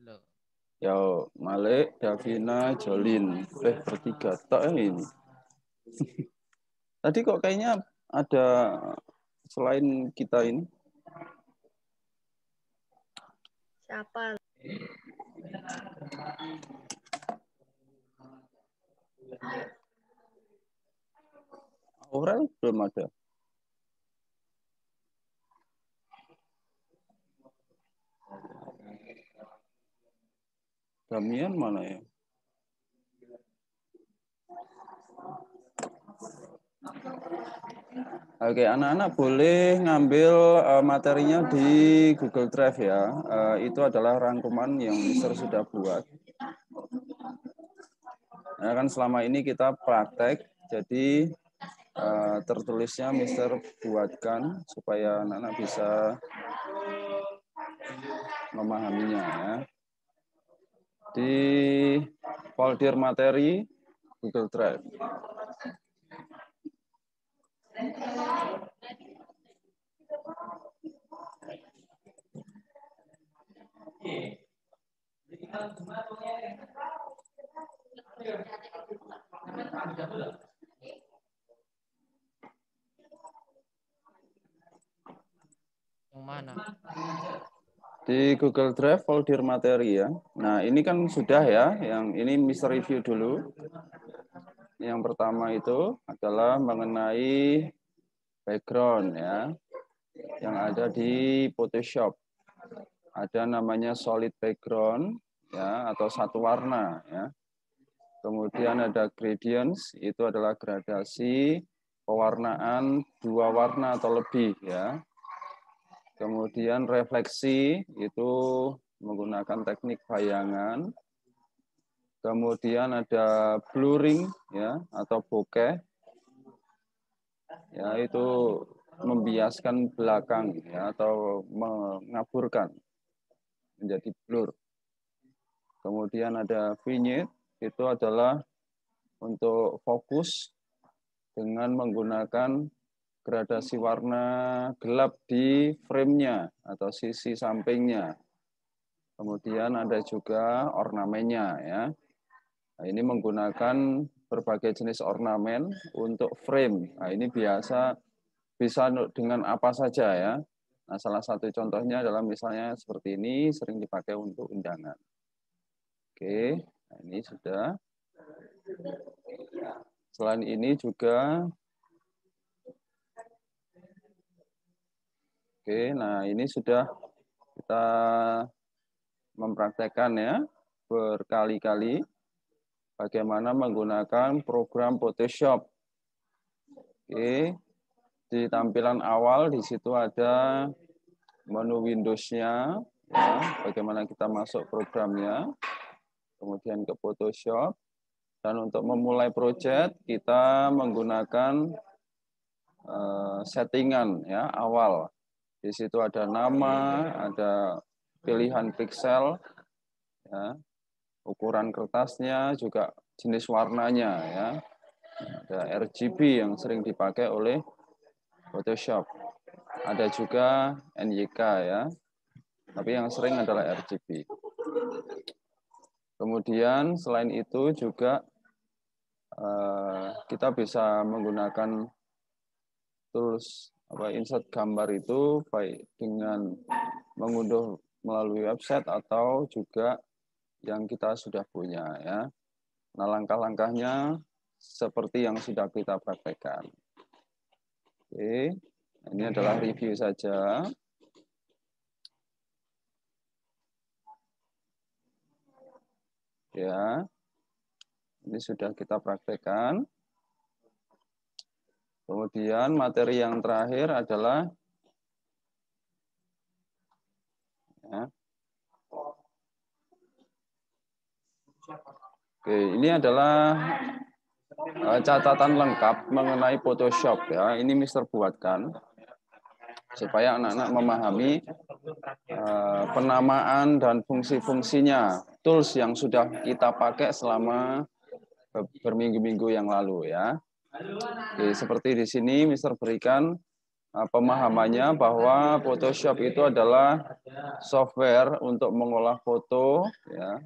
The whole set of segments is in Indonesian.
Halo. Ya, Malik, Davina, Jolin. Bertiga tak ini. Tadi kok kayaknya ada selain kita ini. Siapa? Aurel belum ada. Damian mana ya? Oke, anak-anak boleh ngambil materinya di Google Drive ya. Itu adalah rangkuman yang Mister sudah buat. Nah, kan selama ini kita praktek, jadi tertulisnya Mister buatkan supaya anak-anak bisa memahaminya ya. Di folder materi Google Drive. Yang mana? Di Google Drive folder materi ya. Nah, ini kan sudah ya, yang ini Mister review dulu. Yang pertama itu adalah mengenai background ya, yang ada di Photoshop. Ada namanya solid background ya, atau satu warna ya. Kemudian ada gradients, itu adalah gradasi pewarnaan dua warna atau lebih ya. Kemudian refleksi itu menggunakan teknik bayangan. Kemudian ada blurring ya atau bokeh. Ya, itu membiaskan belakang ya atau mengaburkan menjadi blur. Kemudian ada vignette, itu adalah untuk fokus dengan menggunakan gradasi warna gelap di frame-nya atau sisi sampingnya. Kemudian ada juga ornamennya ya. Nah, ini menggunakan berbagai jenis ornamen untuk frame. Nah, ini biasa bisa dengan apa saja ya. Nah, salah satu contohnya adalah misalnya seperti ini sering dipakai untuk undangan. Oke, nah ini sudah. Selain ini juga oke, nah ini sudah kita mempraktekkan ya berkali-kali bagaimana menggunakan program Photoshop. Oke, di tampilan awal di situ ada menu Windows-nya, ya, bagaimana kita masuk programnya, kemudian ke Photoshop, dan untuk memulai project kita menggunakan settingan ya awal. Di situ ada nama, ada pilihan pixel, ya, ukuran kertasnya, juga jenis warnanya, ya. Ada RGB yang sering dipakai oleh Photoshop. Ada juga NYK ya, tapi yang sering adalah RGB. Kemudian selain itu juga kita bisa menggunakan tools insert gambar itu baik dengan mengunduh melalui website atau juga yang kita sudah punya ya. Nah, langkah-langkahnya seperti yang sudah kita praktekkan. Oke, ini adalah review saja. Ya, ini sudah kita praktekkan. Kemudian materi yang terakhir adalah ya. Oke, ini adalah catatan lengkap mengenai Photoshop ya. Ini Mister buatkan supaya anak-anak memahami penamaan dan fungsi-fungsinya tools yang sudah kita pakai selama berminggu-minggu yang lalu ya. Oke, seperti di sini Mister berikan pemahamannya bahwa Photoshop itu adalah software untuk mengolah foto, ya.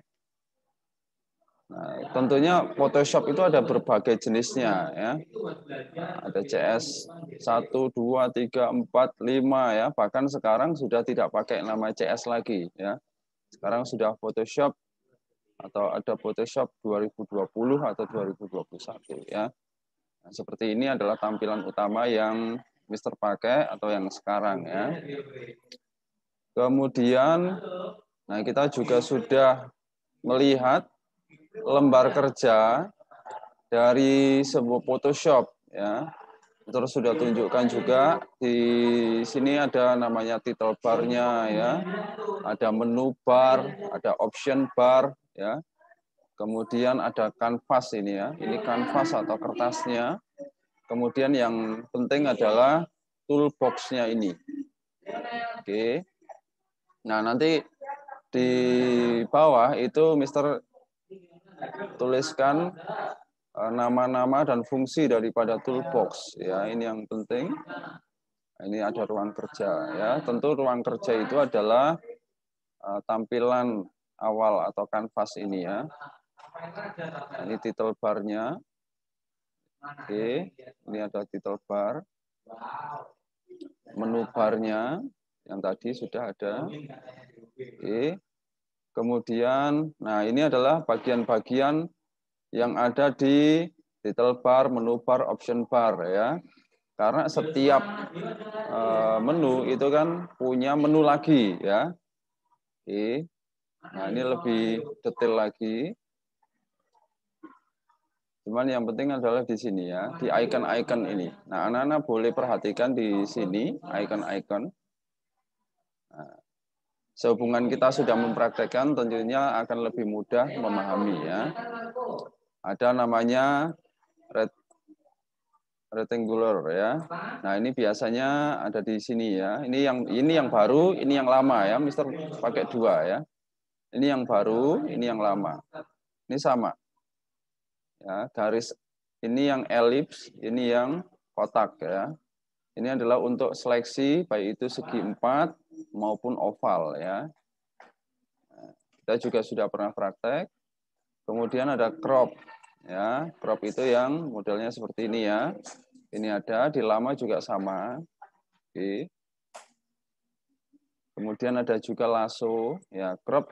Nah, tentunya Photoshop itu ada berbagai jenisnya, ya. Ada CS 1, 2, 3, 4, 5, ya. Bahkan sekarang sudah tidak pakai nama CS lagi, ya. Sekarang sudah Photoshop atau ada Photoshop 2020 atau 2021, ya. Nah, seperti ini adalah tampilan utama yang Mister pakai atau yang sekarang, ya. Kemudian, nah kita juga sudah melihat lembar kerja dari sebuah Photoshop, ya. Terus sudah tunjukkan juga di sini ada namanya title bar-nya, ya. Ada menu bar, ada option bar, ya. Kemudian ada kanvas ini, ya. Ini kanvas atau kertasnya. Kemudian yang penting adalah toolbox-nya ini. Oke. Nah, nanti di bawah itu Mister tuliskan nama-nama dan fungsi daripada toolbox, ya. Ini yang penting. Ini ada ruang kerja, ya. Tentu ruang kerja itu adalah tampilan awal atau kanvas ini, ya. Ini title bar-nya. Oke, ini ada title bar. Menu bar-nya yang tadi sudah ada. Oke. Kemudian, nah ini adalah bagian-bagian yang ada di title bar, menu bar, option bar, ya. Karena setiap menu itu kan punya menu lagi, ya. Oke. Nah, ini lebih detail lagi. Cuman yang penting adalah di sini, ya, di icon-icon ini. Nah, anak-anak boleh perhatikan di sini icon-icon. Nah, sehubungan kita sudah mempraktekkan, tentunya akan lebih mudah memahami, ya. Ada namanya rectangular, ya. Nah, ini biasanya ada di sini, ya. Ini yang baru, ini yang lama, ya. Mister pakai dua, ya. Ini yang baru, ini yang lama. Ini sama. Ya, garis ini yang elips, ini yang kotak, ya. Ini adalah untuk seleksi baik itu segi 4 maupun oval, ya. Kita juga sudah pernah praktek. Kemudian ada crop, ya. Crop itu yang modelnya seperti ini, ya. Ini ada di lama juga sama. Oke. Kemudian ada juga lasso, ya. Crop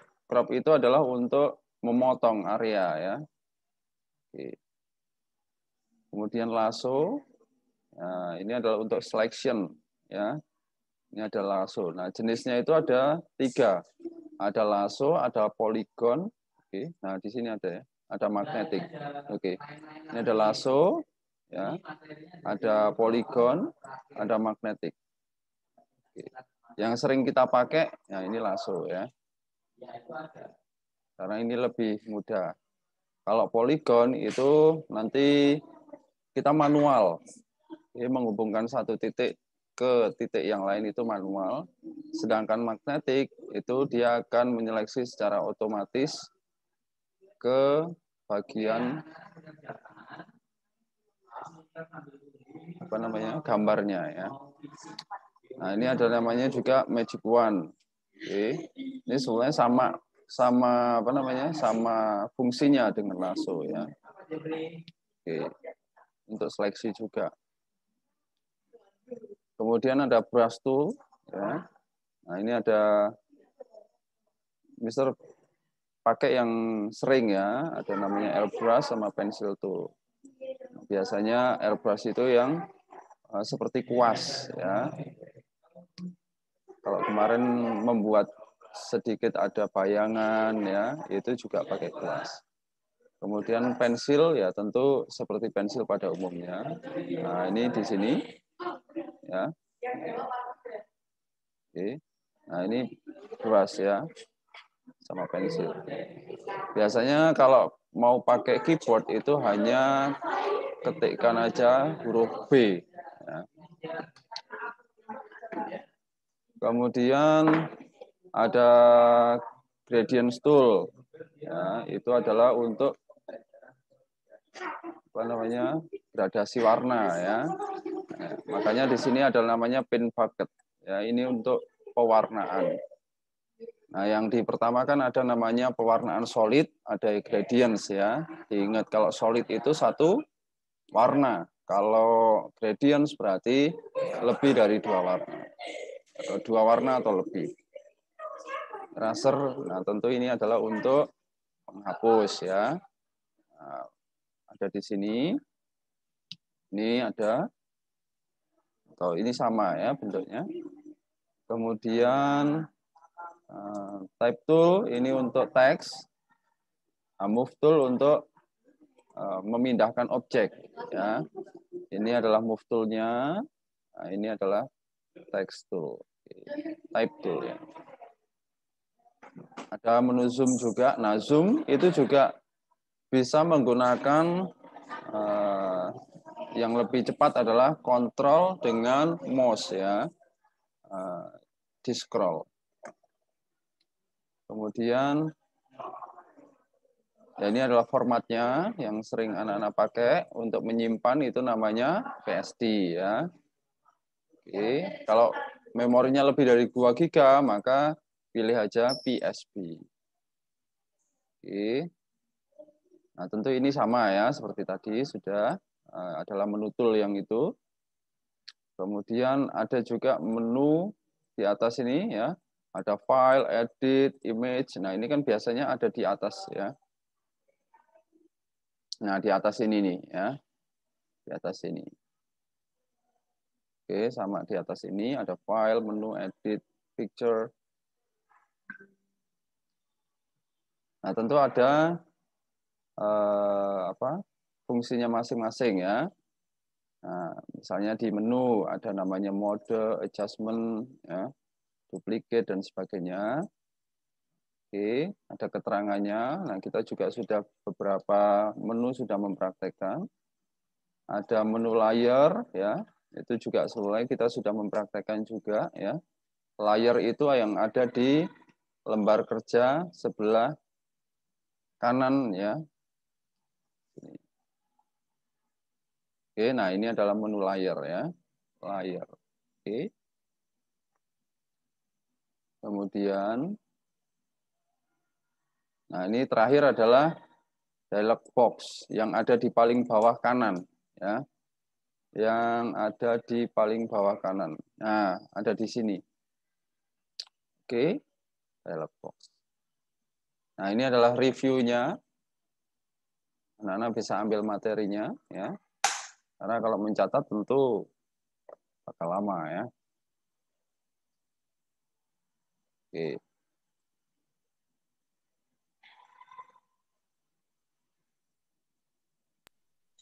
itu adalah untuk memotong area, ya. Oke. Kemudian lasso, nah, ini adalah untuk selection, ya. Ini ada lasso. Nah, jenisnya itu ada 3. Ada lasso, ada polygon. Oke. Nah, di sini ada, ya. Ada magnetic. Oke. Ini ada lasso, ya. Ada polygon, ada magnetic. Oke. Yang sering kita pakai, ya ini lasso, ya. Karena ini lebih mudah. Kalau polygon itu nanti kita manual. Ini menghubungkan satu titik ke titik yang lain itu manual. Sedangkan magnetik itu dia akan menyeleksi secara otomatis ke bagian apa namanya gambarnya, ya. Nah, ini ada namanya juga magic wand. Oke. Ini sebenarnya sama apa namanya sama fungsinya dengan lasso, ya. Oke. Untuk seleksi juga. Kemudian ada brush tool, ya. Nah, ini ada Mister pakai yang sering, ya. Ada namanya airbrush sama pencil tool. Biasanya airbrush itu yang seperti kuas, ya. Kalau kemarin membuat sedikit ada bayangan, ya, itu juga pakai kuas. Kemudian pensil, ya tentu seperti pensil pada umumnya. Nah, ini di sini, ya. Oke. Nah, ini brush, ya, sama pensil. Biasanya kalau mau pakai keyboard itu hanya ketikkan aja huruf B, ya. Kemudian ada gradient tool, ya, itu adalah untuk apa namanya gradasi warna, ya. Nah, makanya di sini adalah namanya paint bucket. Ya, ini untuk pewarnaan. Nah, yang di pertama kan ada namanya pewarnaan solid, ada gradients ya. Diingat kalau solid itu satu warna. Kalau gradients berarti lebih dari dua warna. Atau dua warna atau lebih. Raster, nah tentu ini adalah untuk menghapus ya. Nah, ada di sini. Ini ada. Atau ini sama ya bentuknya. Kemudian type tool ini untuk teks, move tool untuk memindahkan objek. Ya, ini adalah move toolnya. Nah, ini adalah text tool, type tool. Ya. Ada menu zoom juga. Nah, zoom itu juga bisa menggunakan yang lebih cepat adalah kontrol dengan mouse ya, di scroll. Kemudian ya ini adalah formatnya yang sering anak-anak pakai untuk menyimpan, itu namanya PSD ya. Oke, kalau memorinya lebih dari 2 GB maka pilih aja PSB. Oke. Nah, tentu ini sama ya seperti tadi sudah adalah menu tool yang itu. Kemudian ada juga menu di atas ini ya. Ada file, edit, image. Nah, ini kan biasanya ada di atas ya. Nah, di atas ini nih ya. Di atas ini. Oke, sama di atas ini ada file, menu, edit, picture. Nah, tentu ada fungsinya masing-masing ya. Nah, misalnya di menu ada namanya mode, adjustment, ya, duplicate dan sebagainya. Oke, ada keterangannya. Nah, kita juga sudah beberapa menu sudah mempraktekkan. Ada menu layer ya. Itu juga sebenarnya kita sudah mempraktekkan juga ya. Layer itu yang ada di lembar kerja sebelah kanan ya. Oke, nah ini adalah menu layer ya. Layer. Oke. Kemudian nah ini terakhir adalah dialog box yang ada di paling bawah kanan ya. Yang ada di paling bawah kanan. Nah, ada di sini. Oke. Dialog box. Nah, ini adalah reviewnya. Anak-anak bisa ambil materinya ya. Karena kalau mencatat tentu bakal lama ya. Oke.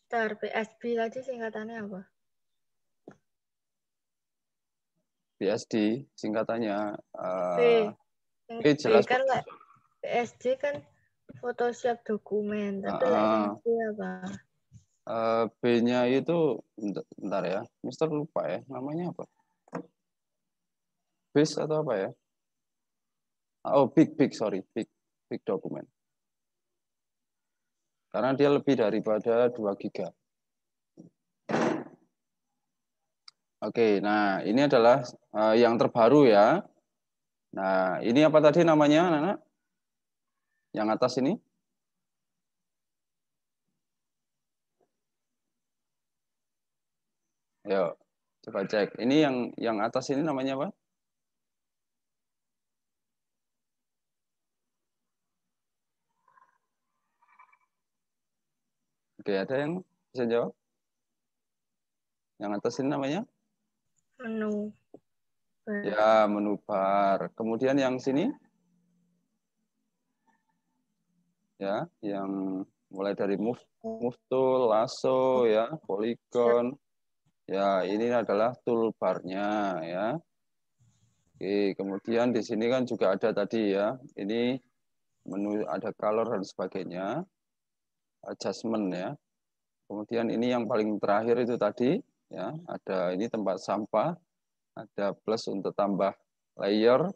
Star PSB tadi singkatannya apa? PSD singkatannya Yang B jelas kan lah PSD kan foto siap dokumen, tapi PSB apa? B-nya itu bentar ya. Mister lupa ya, namanya apa? Base atau apa ya? Oh, big sorry, big dokumen. Karena dia lebih daripada 2 GB. Oke, nah ini adalah yang terbaru ya. Nah, ini apa tadi namanya, anak-anak? Yang atas ini? Ayo, coba cek. Ini yang atas ini namanya apa? Oke, ada yang bisa jawab? Yang atas ini namanya? Menu. Ya, menu bar. Kemudian yang sini? Ya, yang mulai dari move tool, lasso, ya, polygon. Ya, ini adalah toolbar-nya ya. Oke, kemudian di sini kan juga ada tadi ya. Ini menu ada color dan sebagainya. Adjustment ya. Kemudian ini yang paling terakhir itu tadi ya, ada ini tempat sampah, ada plus untuk tambah layer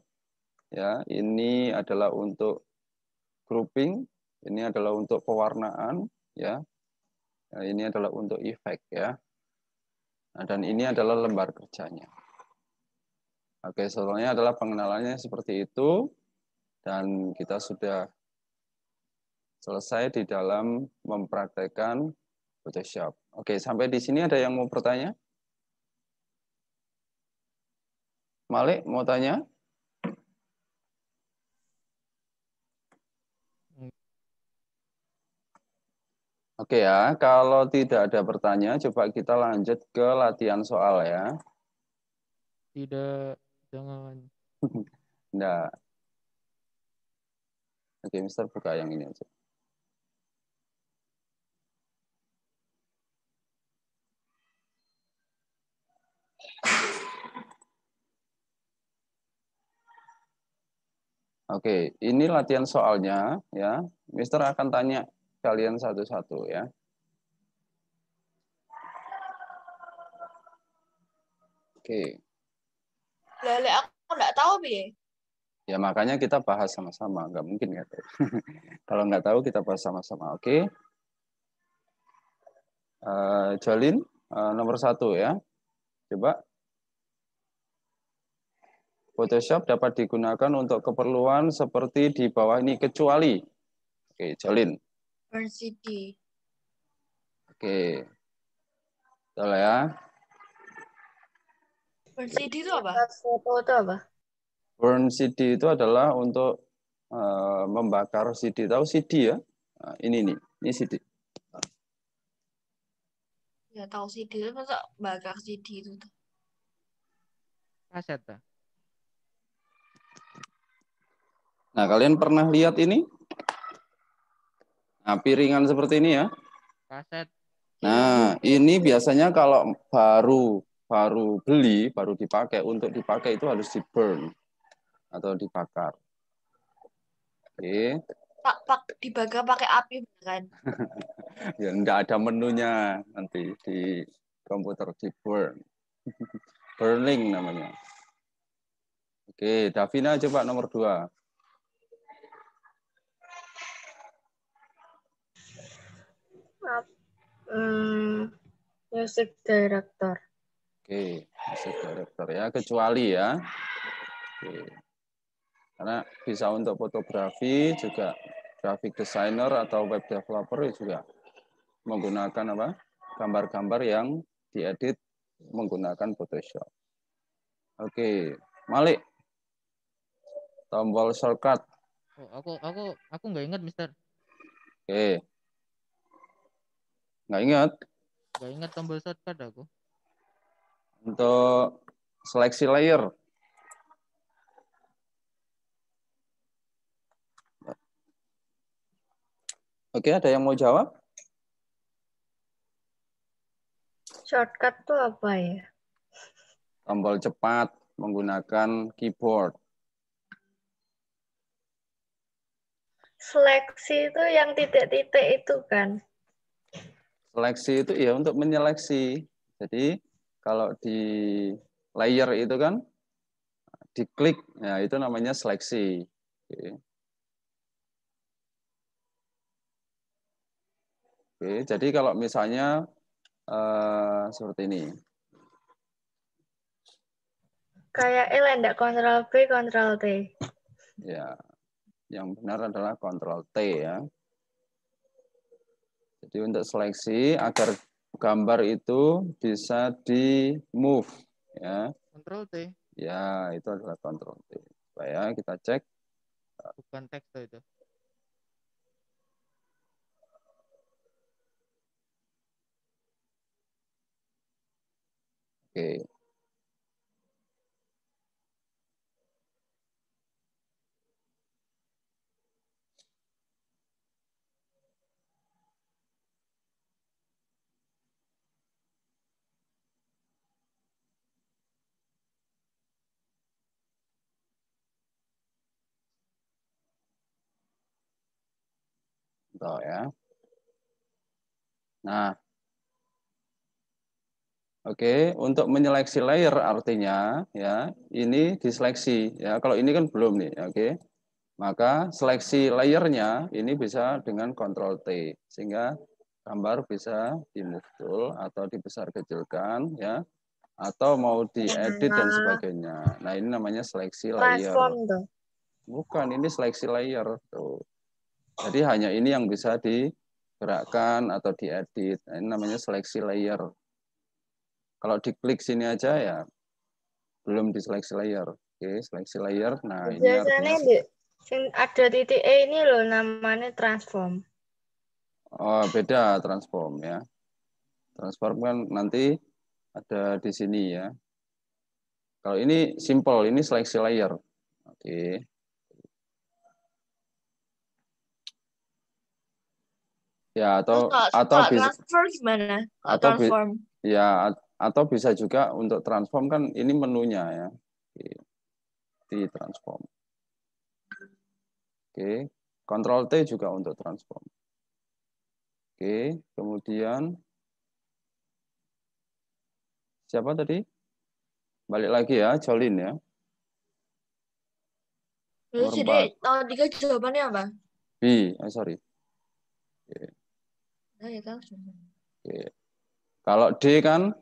ya. Ini adalah untuk grouping, ini adalah untuk pewarnaan ya. Nah, ini adalah untuk efek ya. Nah, dan ini adalah lembar kerjanya. Oke, soalnya adalah pengenalannya seperti itu. Dan kita sudah selesai di dalam mempraktekkan Photoshop. Oke, sampai di sini ada yang mau bertanya? Malik, mau tanya? Oke ya, kalau tidak ada pertanyaan, coba kita lanjut ke latihan soal ya. Tidak, jangan. Nah, oke, Mister buka yang ini aja. Oke, ini latihan soalnya ya. Mister akan tanya kalian satu-satu ya. Oke. Lele aku nggak tahu bi. Ya makanya kita bahas sama-sama, nggak mungkin nggak tahu. Kalau nggak tahu kita bahas sama-sama, oke? Jolin, nomor 1 ya. Coba. Photoshop dapat digunakan untuk keperluan seperti di bawah ini, kecuali. Oke, Jolin. Burn CD. Oke. Betul ya. Burn CD itu apa? Foto itu apa? Burn CD itu adalah untuk membakar CD. Tahu CD ya? Nah, ini nih, ini CD. Ya tahu CD itu masa bakar CD itu tuh. Kaset dah. Nah, kalian pernah lihat ini? Nah, piringan seperti ini ya. Kaset. Nah, ini biasanya kalau baru beli, baru dipakai, untuk dipakai itu harus di-burn atau dibakar. Oke. Pak dibakar pakai api beneran. Ya, enggak ada menunya nanti di komputer, di-burn. Burning namanya. Oke, Davina coba nomor 2. Music director. Oke, music director ya, kecuali ya. Oke. Karena bisa untuk fotografi juga, graphic designer atau web developer juga menggunakan apa? Gambar-gambar yang diedit menggunakan Photoshop. Oke, Malik. Tombol shortcut. Oh, aku nggak ingat, Mister. Oke. Nggak ingat? Nggak ingat tombol shortcut aku. Untuk seleksi layer. Oke, ada yang mau jawab? Shortcut tuh apa ya? Tombol cepat menggunakan keyboard. Seleksi itu yang titik-titik itu kan? Seleksi itu ya untuk menyeleksi. Jadi kalau di layer itu kan diklik, ya itu namanya seleksi. Oke. Oke, jadi kalau misalnya seperti ini. Kayak enggak Ctrl B, Ctrl T. Ya, yang benar adalah Ctrl T ya. Jadi untuk seleksi agar gambar itu bisa di move ya. Control T. Ya, itu adalah Ctrl T. Supaya kita cek. Bukan teks tuh itu. Oke. Tuh ya. Nah, oke, untuk menyeleksi layer artinya ya ini diseleksi ya. Kalau ini kan belum nih, oke. Maka seleksi layernya ini bisa dengan Ctrl T sehingga gambar bisa di move tool atau dibesar kecilkan ya, atau mau diedit dan sebagainya. Nah, ini namanya seleksi layer. Transform tuh. Bukan, ini seleksi layer tuh. Jadi hanya ini yang bisa digerakkan atau diedit. Nah, ini namanya seleksi layer. Kalau diklik sini aja ya belum diseleksi layer. Oke, seleksi layer. Nah, ini Biasanya artinya ada titik E ini loh namanya transform. oh, beda transform ya. Transform kan nanti ada di sini ya. Kalau ini simple, ini seleksi layer. Oke. Ya, Terus atau kalau bisa transfer gimana? Kalau atau transform. ya atau bisa juga untuk transform kan ini menunya ya. Oke. Di transform. Oke. Ctrl T juga untuk transform. Oke, kemudian siapa tadi? Balik lagi ya, Jolin ya. Terus Nomor jadi 4. tahun 3 jawabannya apa? B, sorry. Oke. Nah, ya tahu. Oke. Kalau D kan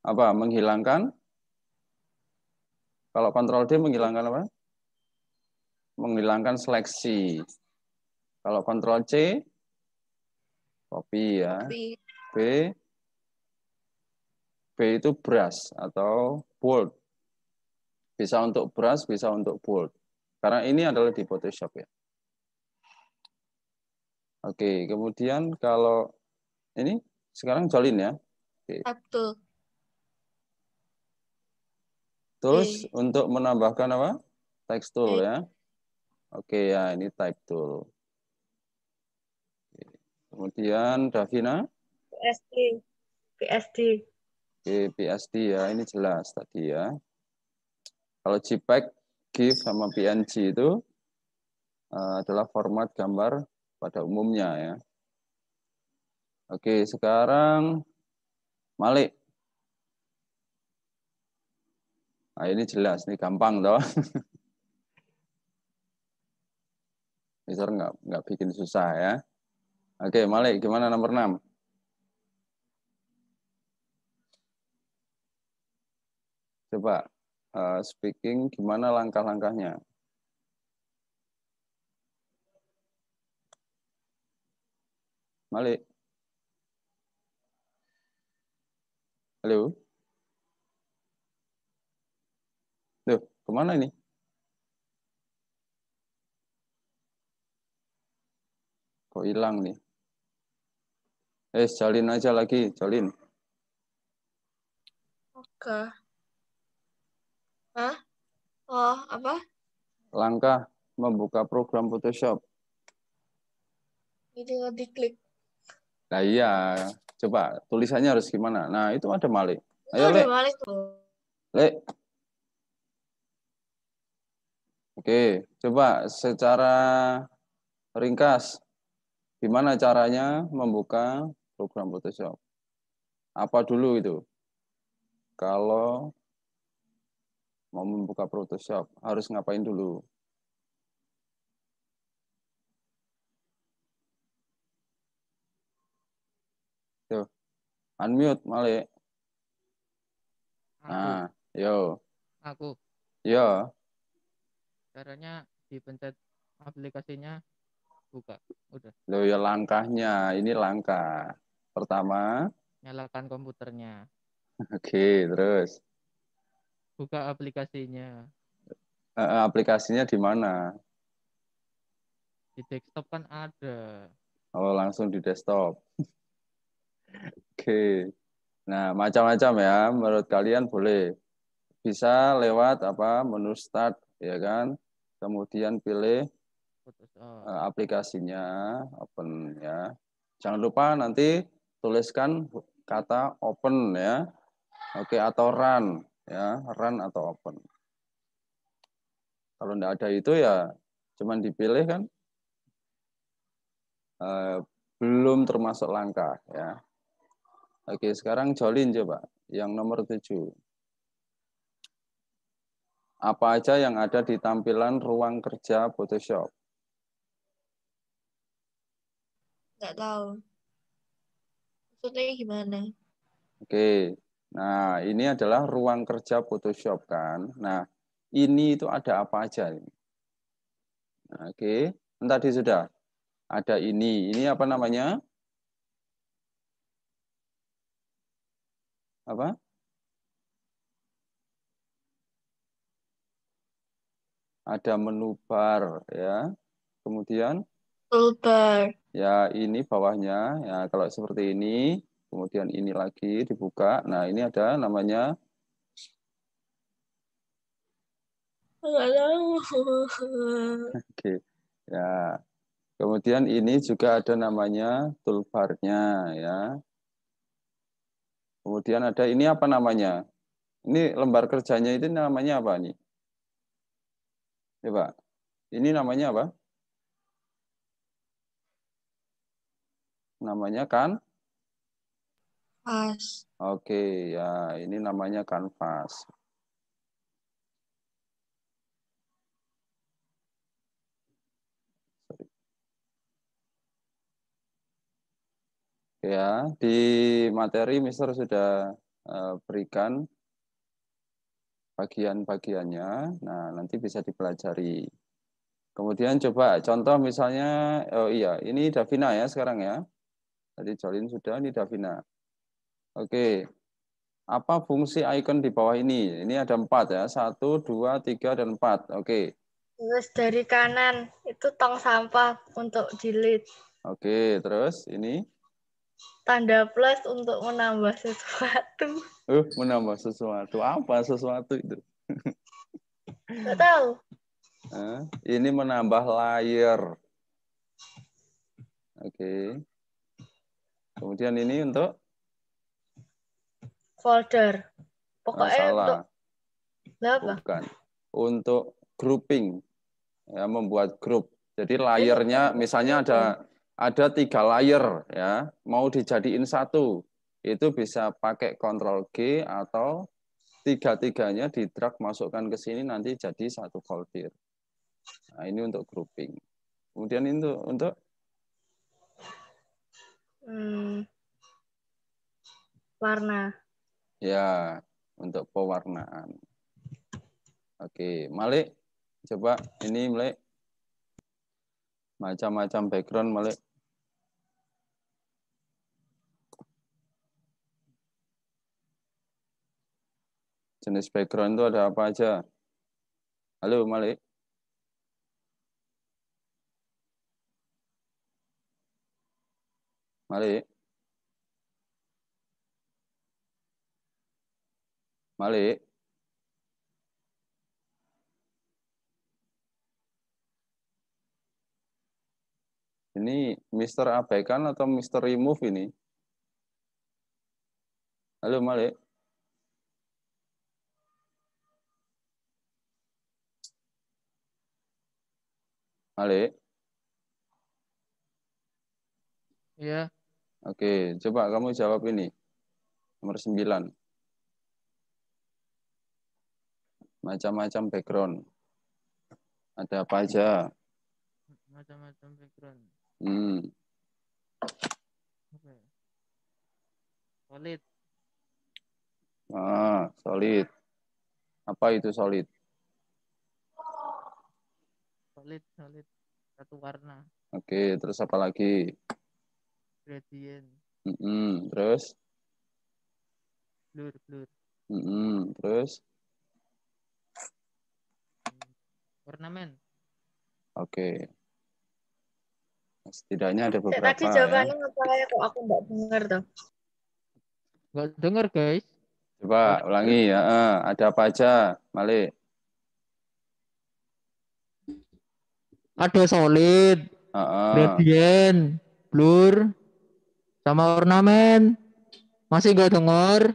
apa? Menghilangkan. Kalau Ctrl D menghilangkan apa? Menghilangkan seleksi. Kalau Ctrl C copy ya. Tapi B itu brush atau bold. Bisa untuk brush, bisa untuk bold. Karena ini adalah di Photoshop ya. Oke, kemudian kalau ini sekarang Jolin ya. Oke. betul. Terus untuk menambahkan apa? Text tool Oke. ya. Oke ya, ini type tool. Oke. Kemudian Davina. PSD. PSD. Oke, PSD ya, ini jelas tadi ya. Kalau JPEG, GIF sama PNG itu adalah format gambar pada umumnya ya. Oke, sekarang Malik. Nah, ini jelas, ini gampang toh. Mister nggak bikin susah ya. Oke, Malik, gimana nomor 6? Coba speaking gimana langkah-langkahnya? Malik. Halo. Loh, kemana ini? Kok hilang nih? Jalin aja lagi, Jalin. Oke. Hah? Oh, apa? Langkah membuka program Photoshop. Ini tinggal diklik. Nah iya, coba tulisannya harus gimana? Nah itu ada Malik. Itu Ayo udah Lek, balik tuh. Lek. Oke, coba secara ringkas, gimana caranya membuka program Photoshop? Apa dulu itu? Kalau mau membuka Photoshop, harus ngapain dulu? Tuh, unmute Malik. Nah, yo. Aku Yo. caranya dipencet aplikasinya buka. Udah. Loh ya langkahnya, ini langkah. Pertama, Nyalakan komputernya. oke, terus Buka aplikasinya. aplikasinya di mana? Di desktop kan ada. Oh, langsung di desktop. Oke. Nah, macam-macam ya. Menurut kalian boleh. Bisa lewat apa? Menu start, ya kan? Kemudian pilih Photoshop. aplikasinya, open ya. Jangan lupa nanti tuliskan kata open ya. Oke, atau run ya, run atau open. Kalau tidak ada itu ya cuman dipilih kan belum termasuk langkah ya. Oke, sekarang Jolin coba yang nomor 7. Apa aja yang ada di tampilan ruang kerja Photoshop? Nggak tahu. Maksudnya gimana? Oke. Nah, ini adalah ruang kerja Photoshop kan. Nah, ini itu ada apa aja? Nah, oke. Tadi sudah. Ada ini. Ini apa namanya? Apa? Ada menu bar ya. Kemudian Toolbar. ya ini bawahnya ya kalau seperti ini. Kemudian ini lagi dibuka. Nah, ini ada namanya Nggak tahu. oke. Ya. Kemudian ini juga ada namanya toolbar-nya ya. Kemudian ada ini apa namanya? Ini lembar kerjanya itu namanya apa nih? Coba. Ini namanya apa? Namanya kan? Pas. Oke, ya ini namanya kanvas. Ya, di materi Mister sudah berikan bagian-bagiannya. Nah, nanti bisa dipelajari. Kemudian coba contoh misalnya, oh iya, ini Davina ya sekarang ya. Tadi Jolin sudah, ini Davina. Oke, apa fungsi icon di bawah ini? Ini ada 4 ya, 1, 2, 3, dan 4. Oke. Terus dari kanan itu tong sampah untuk jilid. Oke, terus ini Tanda plus untuk menambah sesuatu. menambah sesuatu. Apa sesuatu itu? Nggak tahu. Ini menambah layer. Oke. Kemudian ini untuk Folder. Pokoknya untuk salah, apa? bukan. Untuk grouping, ya membuat grup. Jadi Ini layernya misalnya ada 3 layer ya, mau dijadiin satu, itu bisa pakai Ctrl G atau tiga-tiganya di drag masukkan ke sini nanti jadi satu folder. Nah, ini untuk grouping. Kemudian itu untuk warna. ya untuk pewarnaan. Oke, Malik, coba ini Malik. Macam-macam background Malik. Jenis background itu ada apa aja? Halo Malik. Malik. Malik. Ini Mister abaikan atau Mister remove ini? Halo Malik. Malik. Iya. Oke, coba kamu jawab ini. Nomor 9. Macam-macam background. Ada apa aja? Macam-macam background. Oke. Solid. Solid. Apa itu solid? Solid. Satu warna. Oke, terus apa lagi? Gradient. Terus? Blur. Terus? Ornamen. Oke. Setidaknya ada beberapa Tadi jawabannya apa ya kok aku nggak dengar tuh. Nggak dengar guys. Coba ulangi ya. Ada apa aja, Malik? Ada solid, gradient, blur, sama ornamen. Masih nggak dengar?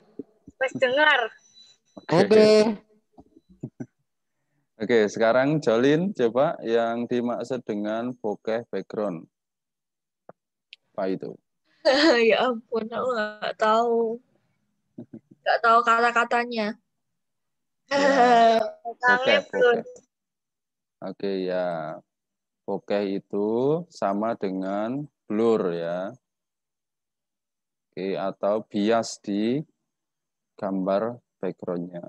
Mas dengar. Oke. Oke, sekarang Jolin coba yang dimaksud dengan bokeh background. Apa itu? Ya ampun, aku nggak tahu. Nggak tahu kata-katanya. Ya, Bokeh. bokeh. Oke ya. Bokeh itu sama dengan blur ya. Oke, atau bias di gambar background-nya.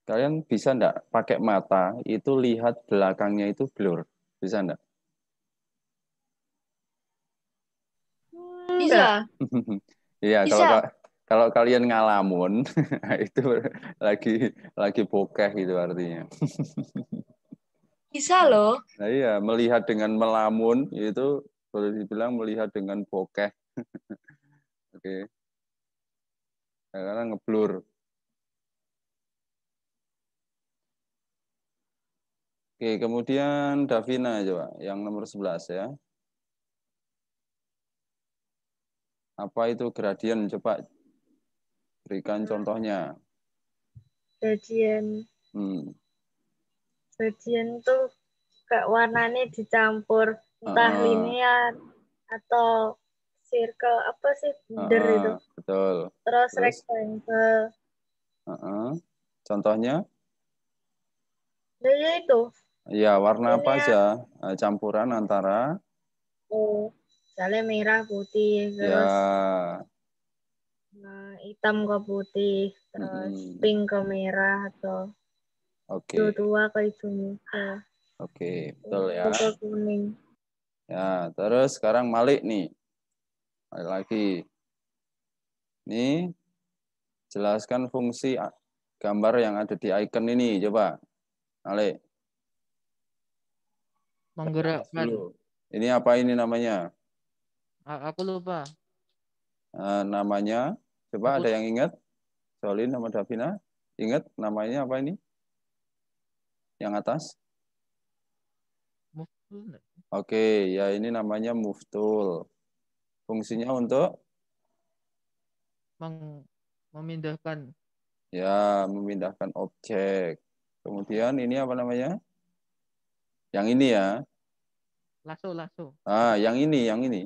Kalian bisa enggak pakai mata itu lihat belakangnya itu blur? Bisa enggak? Enggak. Bisa. Iya, Bisa. kalau kalian ngalamun itu lagi bokeh gitu artinya. Bisa loh. Nah, iya, melihat dengan melamun itu boleh dibilang melihat dengan bokeh. Oke. Karena ngeblur. Oke, kemudian Davina coba yang nomor 11 ya. Apa itu gradien? Coba berikan contohnya. Gradien. Hmm. Gradien tuh kayak warnanya dicampur entah linear atau circle apa sih bunder itu. Betul. Terus Terus? rectangle. Contohnya? Nah, ya itu. Ya, warna apa Linear. aja? Campuran antara? Oh, misalnya merah putih terus Ya. hitam ke putih terus pink ke merah atau Oke. hijau tua ke hijau muda. Oke, betul ya. Ke kuning. Ya, terus sekarang Malik nih. Malik lagi. Ini jelaskan fungsi gambar yang ada di icon ini. Coba, Malik. Menggerakkan. Ini apa ini namanya? Aku lupa. Namanya, coba Aku ada yang ingat? Solin sama Davina, ingat namanya apa ini? Yang atas? move tool. Oke, ya ini namanya move tool. Fungsinya untuk? Memindahkan. Ya, memindahkan objek. Kemudian ini apa namanya? Yang ini ya. Lasso. Yang ini.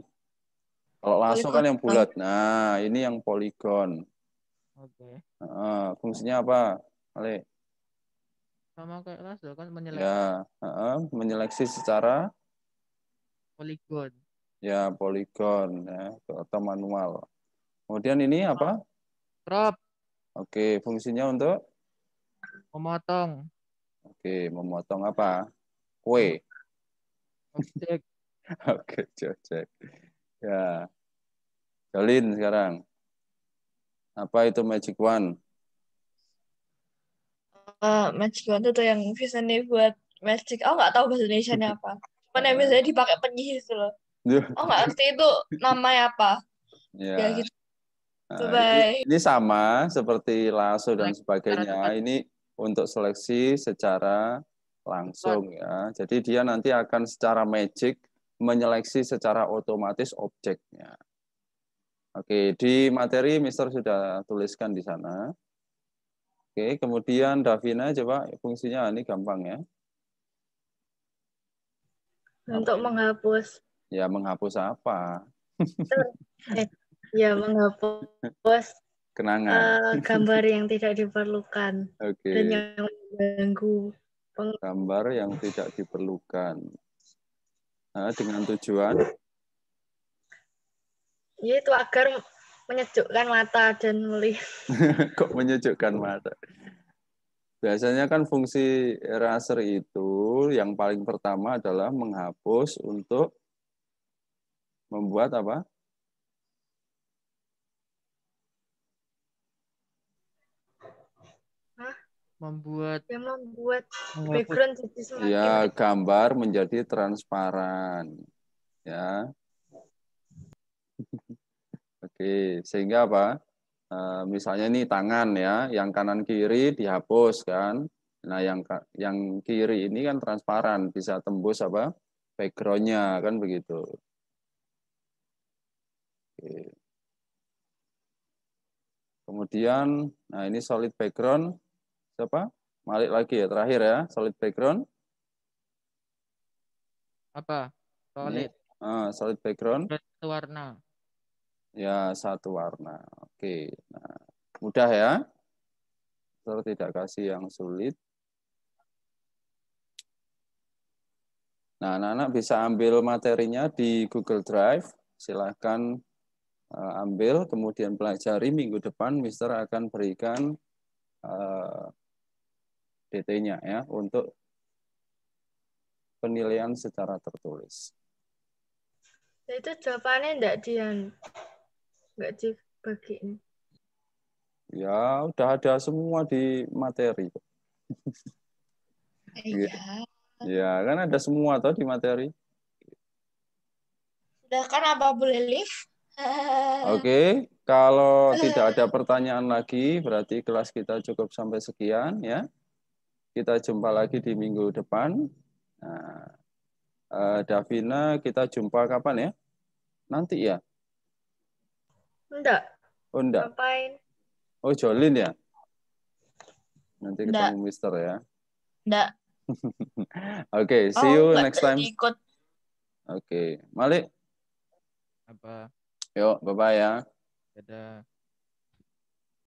Kalau lasso kan yang bulat. Nah, ini yang poligon. Oke. Fungsinya apa, Ale? Sama kayak lasso kan menyeleksi. Ya, menyeleksi secara Poligon. ya poligon ya atau manual. Kemudian ini apa? Crop. Oke, fungsinya untuk Memotong. oke, memotong apa? Kue. Objek. Oke, cocok. Ya, Jolin sekarang. Apa itu magic wand? Magic wand itu yang biasanya buat magic. Oh nggak tahu bahasa Indonesia-nya apa. Cuman yang biasanya dipakai penyihir itu loh. Oh nggak ngerti itu namanya apa. Ya Ya. gitu. Nah, Bye. ini sama seperti lasso dan Secara sebagainya. cepat. Ini untuk seleksi secara langsung ya. Jadi dia nanti akan secara magic menyeleksi secara otomatis objeknya. Oke, di materi Mister sudah tuliskan di sana. Oke, kemudian Davina coba fungsinya ini gampang ya. Untuk menghapus. Ya, menghapus apa? Ya, menghapus Kenangan. gambar yang tidak diperlukan Oke. dan yang mengganggu. Gambar yang tidak diperlukan. Nah, dengan tujuan? Ya, itu agar menyejukkan mata dan melihat. Kok menyejukkan mata? Biasanya kan fungsi eraser itu yang paling pertama adalah menghapus untuk membuat apa? Membuat Background jadi semakin ya gambar menjadi transparan. Ya. Oke, sehingga apa? Misalnya ini tangan ya, yang kanan kiri dihapus kan. Nah, yang kiri ini kan transparan, bisa tembus apa? Background-nya kan begitu. Oke. Kemudian, nah ini solid background. Siapa? Malik lagi ya, terakhir ya, solid background. apa? Ini, Solid. solid background. Warna. Ya, satu warna. Oke. Nah, mudah ya. Tidak kasih yang sulit. Nah, anak-anak bisa ambil materinya di Google Drive. Silahkan ambil, kemudian pelajari. Minggu depan Mister akan berikan DT-nya ya untuk penilaian secara tertulis. Itu jawabannya enggak dibagiin. Ya, udah ada semua di materi. Iya. Ya, kan ada semua toh di materi. Udah kan apa boleh live? Oke, kalau tidak ada pertanyaan lagi, berarti kelas kita cukup sampai sekian ya. Kita jumpa lagi di minggu depan. Nah, Davina, kita jumpa kapan ya? Nanti ya? Enggak. Oh, enggak. Ngapain? Oh, Jolin ya? Nanti Enggak. ketemu Mister ya. Enggak. Oke, see you enggak next time. ikut. Oke, Malik. Apa? Yuk, bye-bye ya. Dadah.